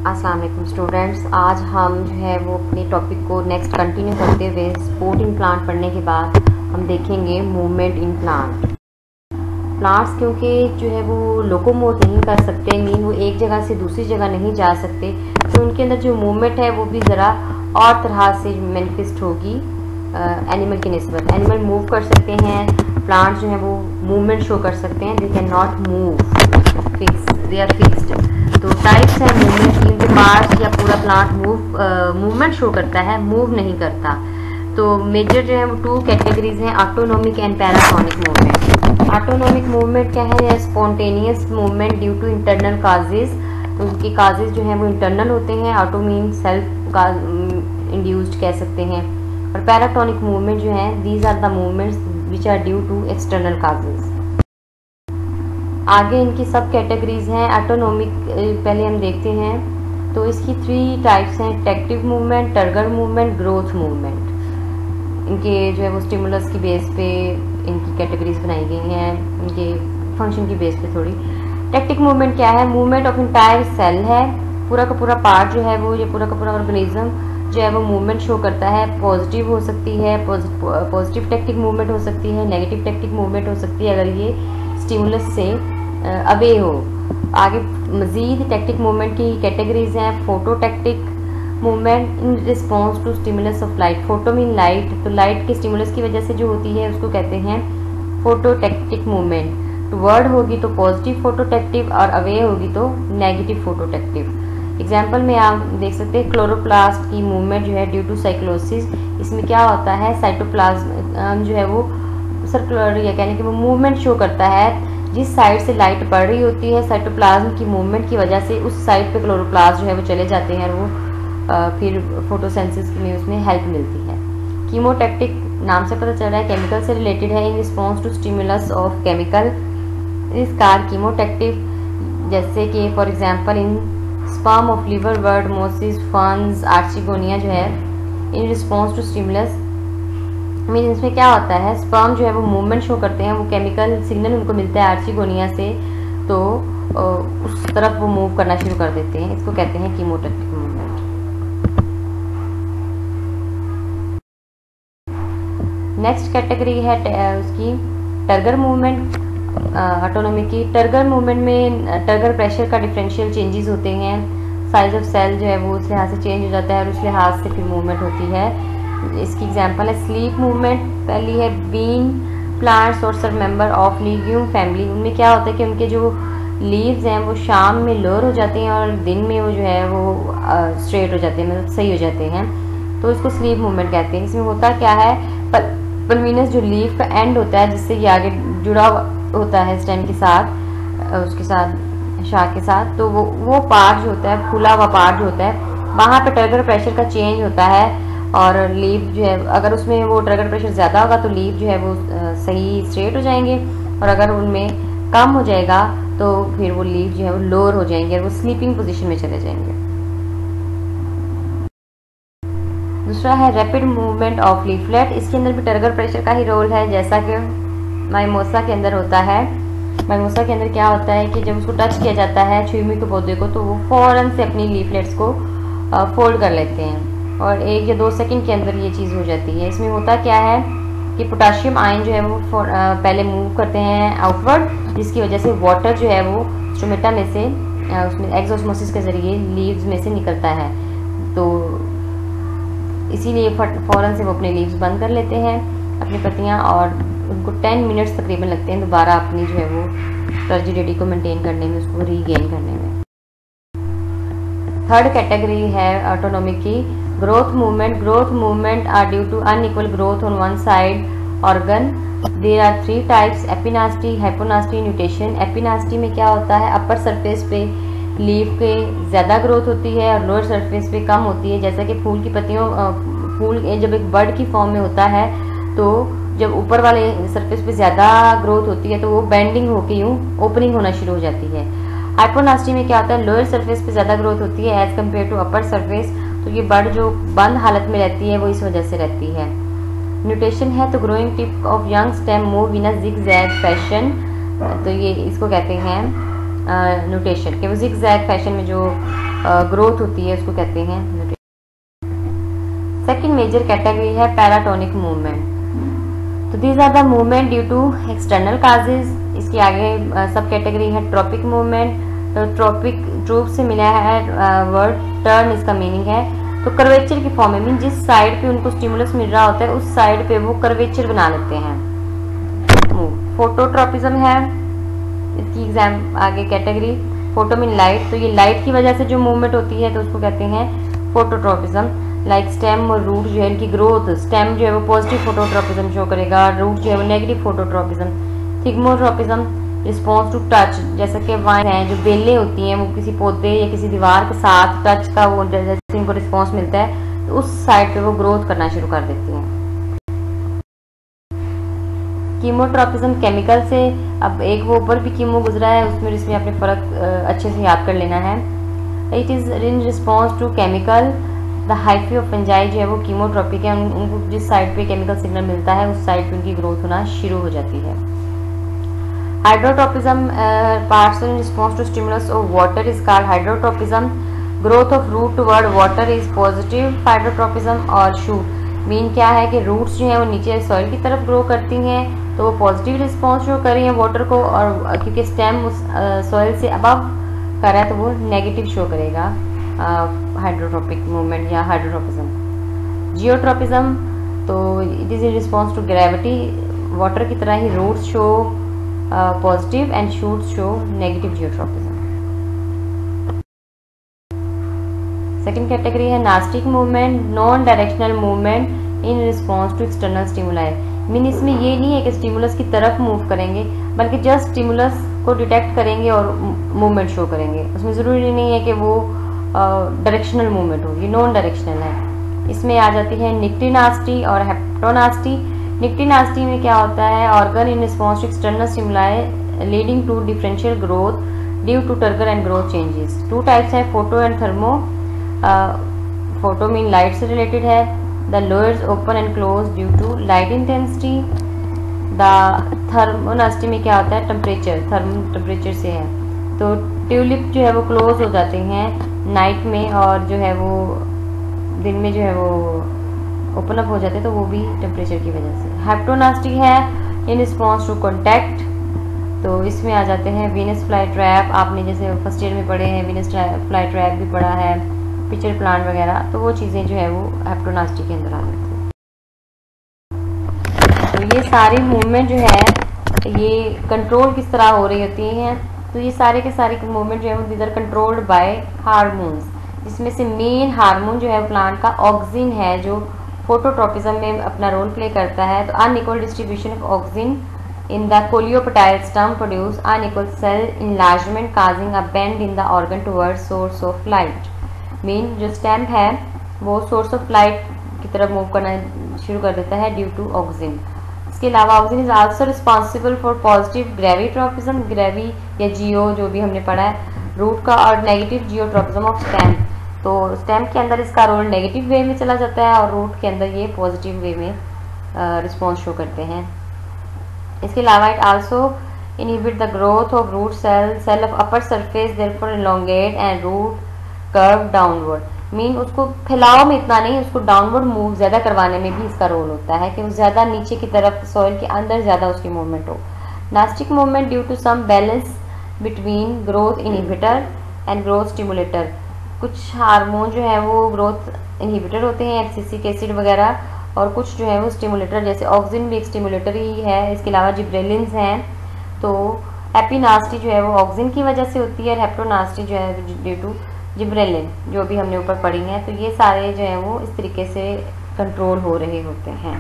अस्सलाम वालेकुम स्टूडेंट्स। आज हम जो है वो अपने टॉपिक को नेक्स्ट कंटिन्यू करते हुए सपोर्ट इन प्लांट पढ़ने के बाद हम देखेंगे मूवमेंट इन प्लांट। प्लांट्स क्योंकि जो है वो लोकोमोट नहीं कर सकते, मीन वो एक जगह से दूसरी जगह नहीं जा सकते, तो उनके अंदर जो मूवमेंट है वो भी ज़रा और तरह से मैनिफेस्ट होगी एनिमल की निस्बत। एनिमल मूव कर सकते हैं, प्लांट्स जो है वो मूवमेंट शो कर सकते हैं। They can not move fix, they are fixed. तो टाइप्स हैं मूवमेंट की, उनके पार्ट्स या पूरा प्लांट मूवमेंट शो करता है, मूव नहीं करता। तो मेजर जो है वो 2 कैटेगरीज हैं, autonomic and paratonic movement. Autonomic movement क्या है? Spontaneous movement due to internal causes. तो उनके काजेज जो हैं वो इंटरनल होते हैं। ऑटो मीन सेल्फ इंड्यूस्ड कह सकते हैं। और पैराटोनिक मूवमेंट जो है, these are the movements which are due to external causes. आगे इनकी सब कैटेगरीज हैं। ऑटोनोमिक पहले हम देखते हैं। तो इसकी 3 टाइप्स हैं, tactic movement, turgor movement, growth movement. इनके जो है वो स्टिमुलस की बेस पे इनकी कैटेगरीज बनाई गई हैं, इनके फंक्शन की बेस पे थोड़ी। टेक्टिक मूवमेंट क्या है? मूवमेंट ऑफ इंटायर सेल है, पूरा का पूरा पार्ट जो है वो, ये पूरा का पूरा ऑर्गेनिज्म जो है वो मूवमेंट शो करता है। पॉजिटिव हो सकती है, पॉजिटिव टेक्टिक मूवमेंट हो सकती है, नेगेटिव टेक्टिक मूवमेंट हो सकती है अगर ये स्टिमुलस से अवे हो। आगे मज़ीद टेक्टिक मूवमेंट की कैटेगरीज हैं। Phototactic movement in response to stimulus of light. Photo mean light, तो लाइट के स्टिमुलस की वजह से जो होती है उसको कहते हैं फोटोटेक्टिक मूवमेंट। तो वर्ड होगी तो पॉजिटिव फोटोटेक्टिव और अवे होगी तो नेगेटिव फोटोटेक्टिव। एग्जाम्पल में आप देख सकते हैं क्लोरोप्लास्ट की मूवमेंट जो है ड्यू टू साइक्लोसिस। इसमें क्या होता है, साइटोप्लाज्म जो है वो सर्कुलर या कहने कि वो मूवमेंट शो करता है। जिस साइड से लाइट पड़ रही होती है, साइटोप्लाज्म की मूवमेंट की वजह से उस साइड पे क्लोरोप्लास्ट जो है वो चले जाते हैं और वो फिर फोटोसेंसिस में उसमें हेल्प मिलती है। कीमोटेक्टिक नाम से पता चल रहा है केमिकल से रिलेटेड है। In response to stimulus of chemical इस कार कीमोटेक्टिव, जैसे कि for example in sperm of liverwort, mosses, ferns, archegonia जो है in response to stimulus mean इसमें क्या होता है, स्पर्म जो है वो मूवमेंट शो करते हैं, वो केमिकल सिग्नल उनको मिलता है आर्चिगोनिया से, तो उस तरफ वो मूव करना शुरू कर देते हैं। इसको कहते हैं कीमोटेक्टिक मूवमेंट। नेक्स्ट कैटेगरी है उसकी टर्गर मूवमेंट, ऑटोनोमी की। टर्गर मूवमेंट में टर्गर प्रेशर का डिफरेंशियल चेंजेस होते हैं। साइज ऑफ सेल जो है वो उस लिहाज से चेंज हो जाता है और उस लिहाज से फिर मूवमेंट होती है। इसकी एग्जांपल है स्लीप मूवमेंट। पहली है बीन प्लांट्स और सब मेंबर ऑफ लीग्यूम फैमिली। उनमें क्या होता है कि उनके जो लीव्स हैं वो शाम में लोअर हो जाते हैं और दिन में वो जो है वो स्ट्रेट हो जाते हैं, मतलब सही हो जाते हैं, तो इसको स्लीप मूवमेंट कहते हैं। इसमें होता क्या है, पल्विनस जो लीफ का एंड होता है जिससे ये आगे जुड़ा होता है स्टेम के साथ, उसके साथ शाख के साथ, तो वो पार्ट जो होता है, खुला हुआ पार्ट जो होता है, वहाँ पे टर्गर प्रेशर का चेंज होता है और लीफ जो है, अगर उसमें वो ट्रिगर प्रेशर ज़्यादा होगा तो लीफ जो है वो सही स्ट्रेट हो जाएंगे, और अगर उनमें कम हो जाएगा तो फिर वो लीफ जो है वो लोअर हो जाएंगे और वो स्लीपिंग पोजीशन में चले जाएंगे। दूसरा है रैपिड मूवमेंट ऑफ लीफलेट। इसके अंदर भी ट्रिगर प्रेशर का ही रोल है, जैसा कि माइमोसा के अंदर होता है। माइमोसा के अंदर क्या होता है कि जब उसको टच किया जाता है छुईमी के पौधे को, तो वो फ़ौरन से अपनी लीफलेट्स को फोल्ड कर लेते हैं और 1 या 2 सेकंड के अंदर ये चीज़ हो जाती है। इसमें होता क्या है कि पोटाशियम आयन जो है वो पहले मूव करते हैं आउटवर्ड, जिसकी वजह से वाटर जो है वो स्टोमेटा में से उसमें एक्सोस्मोसिस के ज़रिए लीव्स में से निकलता है, तो इसीलिए फ़ौरन से वो अपने लीव्स बंद कर लेते हैं, अपनी पत्तियाँ, और उनको 10 मिनट्स तकरीबन लगते हैं दोबारा अपनी जो है वो टर्जिडिटी को मेंटेन करने में, उसको रीगेन करने में। थर्ड कैटेगरी है ऑटोनोमी की growth movement. Growth movement are due to unequal growth on one side organ. There are 3 types, epinasty, hyponasty, nutation. Epinasty में क्या होता है, अपर सरफेस पे लीफ के ज़्यादा ग्रोथ होती है और लोअर सरफेस पे कम होती है। जैसा कि फूल की पत्तियों, फूल जब एक बर्ड की फॉर्म में होता है तो जब ऊपर वाले सरफेस पे ज़्यादा ग्रोथ होती है तो वो बेंडिंग होकर यूँ ओपनिंग होना शुरू हो जाती है। हाइपोनास्टी में क्या होता है, लोअर सरफेस पे ज़्यादा ग्रोथ होती है as compare to upper surface, तो ये बर्ड जो बंद हालत में रहती है वो इस वजह से रहती है। न्यूटेशन है तो growing tip of young stem move in a zigzag fashion, तो ये इसको कहते हैं न्यूटेशन, कि वो जिग-जैग फैशन में जो ग्रोथ होती है उसको कहते हैं न्यूट्रिशन। सेकेंड मेजर कैटेगरी है पैराटोनिक मूवमेंट। तो these are the movement due to external causes. इसके आगे सब कैटेगरी है ट्रॉपिक मूवमेंट। तो ट्रॉपिक ट्रूप से मिला है वर्ड टर्न, इसका मीनिंग है तो कर्वेचर की फॉर्म में, मीन जिस साइड पे उनको स्टिमुलस मिल रहा होता है उस साइड पे वो कर्वेचर बना लेते हैं। फोटोट्रॉपिज्म है इसकी एग्जाम आगे कैटेगरी। फोटो मीन लाइट, तो ये लाइट की वजह से जो मूवमेंट होती है तो उसको कहते हैं फोटोट्रॉपिज्म। लाइक स्टेम और रूट जो है इनकी ग्रोथ, स्टेम जो है वो पॉजिटिव फोटोट्रॉपिज्म शो करेगा, रूट जो है वो negative phototropism. Thigmotropism response to touch, जैसे कि वाइन हैं जो बेलें होती हैं वो किसी पौधे या किसी दीवार के साथ टच का वो जैसे इनको रिस्पॉन्स मिलता है तो उस साइड पे वो ग्रोथ करना शुरू कर देती हैं। कीमोट्रॉपिज्म केमिकल से, अब एक वो ऊपर भी कीमो गुजरा है उसमें इसमें अपने फ़र्क अच्छे से याद कर लेना है। It is in response to chemical, the hyphae of fungi जो है वो कीमोट्रॉपिक है, उनको जिस साइड पे केमिकल सिग्नल मिलता है उस साइड पे उनकी ग्रोथ होना शुरू हो जाती है। Hydrotropism parts in response to stimulus of water is called hydrotropism. Growth of root toward water is positive hydrotropism. और शूट मीन क्या है कि रूट्स जो हैं वो नीचे सॉइल की तरफ ग्रो करती हैं तो वो पॉजिटिव रिस्पॉन्स शो कर रही हैं वाटर को, और क्योंकि स्टेम उस सॉइल से अबव कर रहा है तो वो नेगेटिव शो करेगा हाइड्रोट्रॉपिक मूवमेंट या हाइड्रोट्रॉपिज्म। जियोट्रॉपिज्म, तो it is in response to gravity, water की तरह ही roots show positive and shoots show negative geotropism. Second category है nastic movement, non directional movement in response to external stimuli. Mean इसमें ये नहीं है कि स्टिमुलस की तरफ मूव करेंगे बल्कि जस्ट स्टिमुलस को डिटेक्ट करेंगे और मूवमेंट शो करेंगे। उसमें ज़रूरी नहीं है कि वो डायरेक्शनल मूवमेंट हो, ये नॉन डायरेक्शनल है। इसमें आ जाती है निक्टिनास्टी और हेप्टोनास्टी। निक्टिनास्टी में क्या होता है, organ in response to external stimuli leading to differential growth due to turgor and growth changes. Two types है, photo and thermo. Photo mean light से रिलेटेड है, the flowers open and close due to light intensity. The thermonasty में क्या होता है, temperature, temperature से है। तो ट्यूलिप जो है वो क्लोज हो जाते हैं नाइट में और जो है वो दिन में जो है वो ओपन अप हो जाते हैं, तो वो भी टेम्परेचर की वजह से। हेप्टोनास्टी है इन रिस्पॉन्स टू कॉन्टैक्ट, तो इसमें आ जाते हैं वीनस फ्लाई ट्रैप, आपने जैसे फर्स्ट ईयर में पढ़े हैं वीनस फ्लाई ट्रैप भी पढ़ा है, पिचर प्लांट वगैरह, तो वो चीज़ें जो है वो हेप्टोनास्टी के अंदर आ जाती हैं। तो ये सारी मूवमेंट जो है ये कंट्रोल किस तरह हो रही होती हैं, तो ये सारे के सारे मूवमेंट जो है वो these are controlled by hormones, जिसमें से मेन हार्मोन जो है प्लांट का ऑक्सिन है जो फोटोट्रॉपिज्म में अपना रोल प्ले करता है। तो unequal distribution of auxin in the coleoptile stem produce unequal cell enlargement causing a bend in the organ towards source of light। Mean जो स्टेम है वो सोर्स ऑफ लाइट की तरफ मूव करना शुरू कर देता है ड्यू टू ऑक्सिन। इसके अलावा auxin is also responsible for positive gravitropism, gravi या जियो जो भी हमने पढ़ा है रूट का, और नेगेटिव जियोट्रॉपिज्म ऑफ स्टेम। तो स्टेम के अंदर इसका रोल नेगेटिव वे में चला जाता है और रूट के अंदर ये पॉजिटिव वे में रिस्पॉन्स शो करते हैं। इसके अलावा it also inhibit the growth of root cell of upper surface therefore elongate and root curve downward. Mean उसको फैलाव में इतना नहीं, उसको डाउनवर्ड मूव ज़्यादा करवाने में भी इसका रोल होता है कि वो ज़्यादा नीचे की तरफ सॉइल के अंदर ज़्यादा उसकी मूवमेंट हो। Nastic movement due to some balance between growth inhibitor and growth stimulator. कुछ हार्मोन जो है वो ग्रोथ इनहिबिटर होते हैं, एब्सिसिक एसिड वगैरह, और कुछ जो है वो स्टिमुलेटर, जैसे ऑक्सिन भी एक स्टिमुलेटर ही है। इसके अलावा जिब्रेलिन्स हैं। तो एपिनास्टी जो है वो ऑक्सिन की वजह से होती है और हेप्टोनास्टी जो है ड्यू टू जिब्रेलिन, जो भी हमने ऊपर पढ़ी हैं। तो ये सारे जो हैं वो इस तरीके से कंट्रोल हो रहे होते हैं।